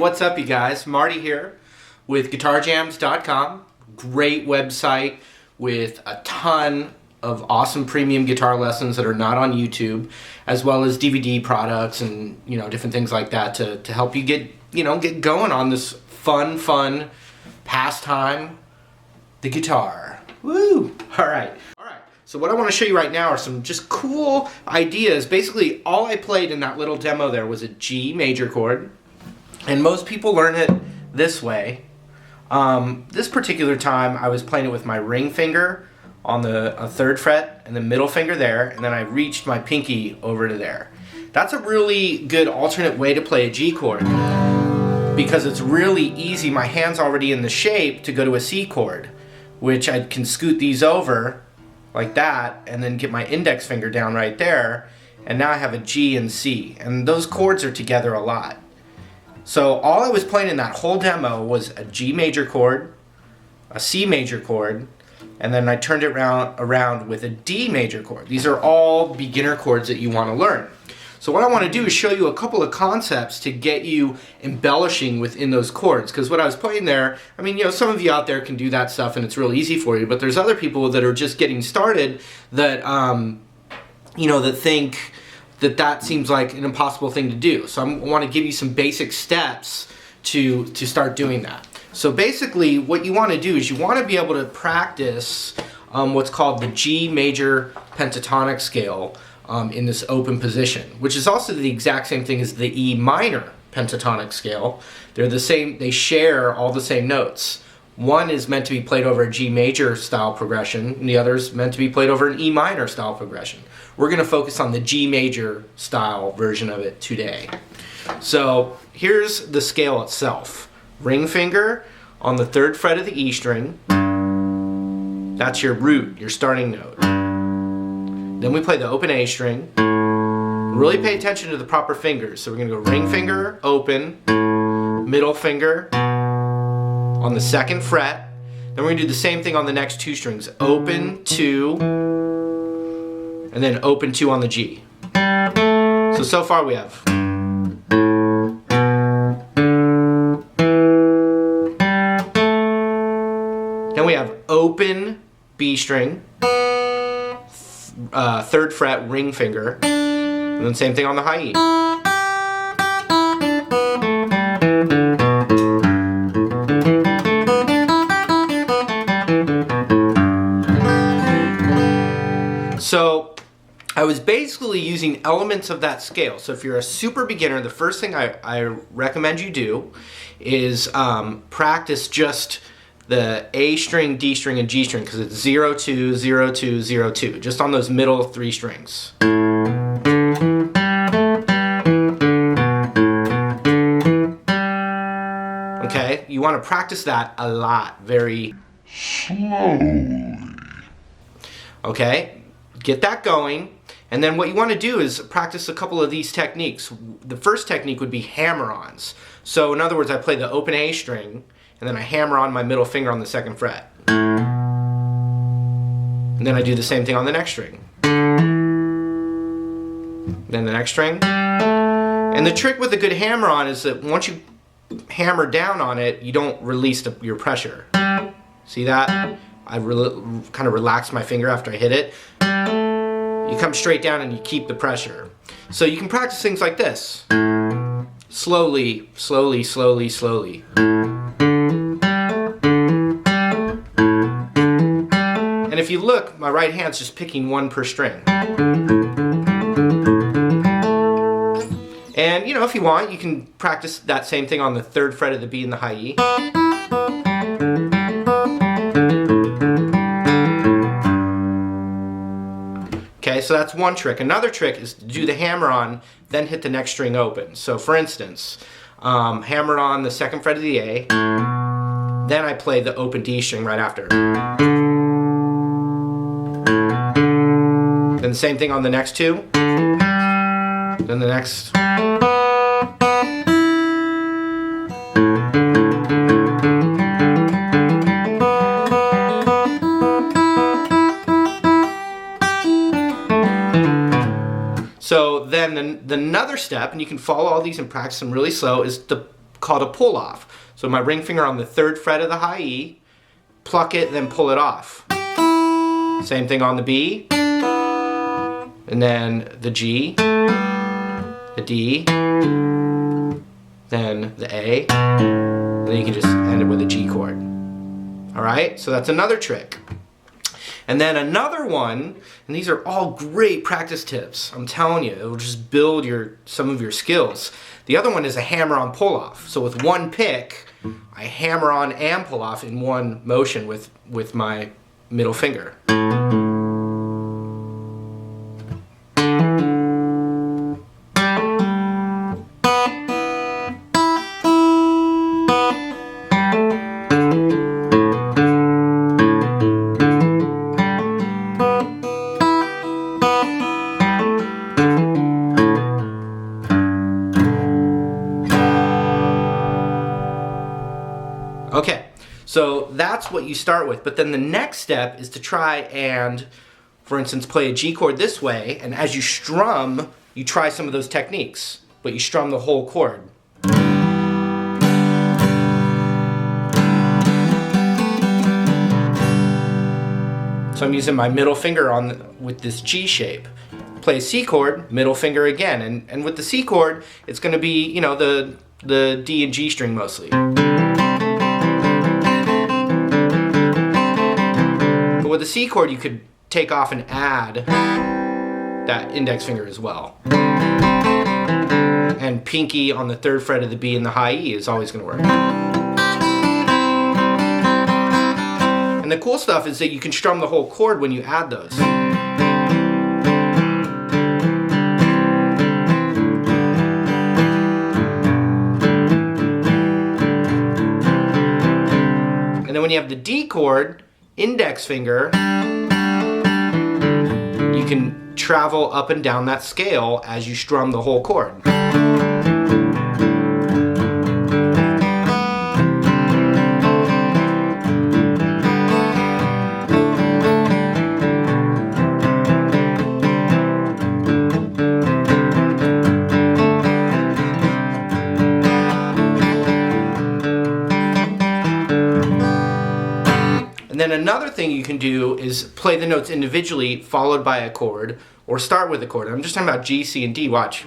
what's up you guys? Marty here with GuitarJams.com. Great website with a ton of awesome premium guitar lessons that are not on YouTube, as well as DVD products and different things like that to help you get going on this fun pastime, the guitar. Woo! All right. So what I want to show you right now are some just cool ideas. Basically, all I played in that little demo there was a G major chord, and most people learn it this way. This particular time, I was playing it with my ring finger on the 3rd fret and the middle finger there, and then I reached my pinky over to there. That's a really good alternate way to play a G chord because it's really easy. My hand's already in the shape to go to a C chord, which I can scoot these over like that and then get my index finger down right there, and now I have a G and C, and those chords are together a lot. So all I was playing in that whole demo was a G major chord, a C major chord, and then I turned it around with a D major chord. These are all beginner chords that you want to learn. So what I want to do is show you a couple of concepts to get you embellishing within those chords. Because what I was playing there, some of you out there can do that stuff and it's real easy for you, but there's other people that are just getting started that, that think that seems like an impossible thing to do. So I want to give you some basic steps to start doing that. So basically what you want to do is you want to be able to practice what's called the G major pentatonic scale in this open position, which is also the exact same thing as the E minor pentatonic scale. They're the same, they share all the same notes. One is meant to be played over a G major style progression, and the other is meant to be played over an E minor style progression. We're going to focus on the G major style version of it today. So here's the scale itself. Ring finger on the 3rd fret of the E string. That's your root, your starting note. Then we play the open A string. Really pay attention to the proper fingers. So we're going to go ring finger, open, middle finger on the 2nd fret. Then we're going to do the same thing on the next 2 strings. Open, 2, and then open 2 on the G. So far we have. Then we have open B string, 3rd fret ring finger, and then same thing on the high E. So I was basically using elements of that scale. So if you're a super beginner, the first thing I recommend you do is practice just the A string, D string, and G string, because it's 0, 2, 0, 2, 0, 2, just on those middle 3 strings. Okay, you want to practice that a lot, very slowly. Okay, get that going, and then what you want to do is practice a couple of these techniques. The first technique would be hammer-ons. So in other words, I play the open A string, and then I hammer on my middle finger on the 2nd fret. And then I do the same thing on the next string. Then the next string. And the trick with a good hammer-on is that once you hammer down on it, you don't release your pressure. See that? I kind of relax my finger after I hit it. You come straight down and you keep the pressure. So you can practice things like this. Slowly, slowly, slowly, slowly. And if you look, my right hand's just picking 1 per string. And if you want, you can practice that same thing on the 3rd fret of the B and the high E. Okay, so that's one trick. Another trick is to do the hammer on, then hit the next string open. So for instance, hammer on the 2nd fret of the A, then I play the open D string right after. Then the same thing on the next 2. Then the next. So then another step, and you can follow all these and practice them really slow, is to called a pull off. So my ring finger on the 3rd fret of the high E, pluck it, then pull it off. Same thing on the B, and then the G, the D, then the A, and then you can just end it with a G chord. Alright, so that's another trick. And then another one, and these are all great practice tips, I'm telling you, it will just build some of your skills. The other one is a hammer-on pull-off. So with one pick, I hammer on and pull off in one motion with my middle finger. Okay, so that's what you start with, but then the next step is to try and, for instance, play a G chord this way, and as you strum, you try some of those techniques, but you strum the whole chord. So I'm using my middle finger with this G shape. Play a C chord, middle finger again, and with the C chord, it's going to be, you know, the D and G string mostly. With the C chord, you could take off and add that index finger as well. And pinky on the 3rd fret of the B and the high E is always going to work. And the cool stuff is that you can strum the whole chord when you add those. And then when you have the D chord, index finger, you can travel up and down that scale as you strum the whole chord. And then another thing you can do is play the notes individually followed by a chord, or start with a chord. I'm just talking about G, C, and D, watch.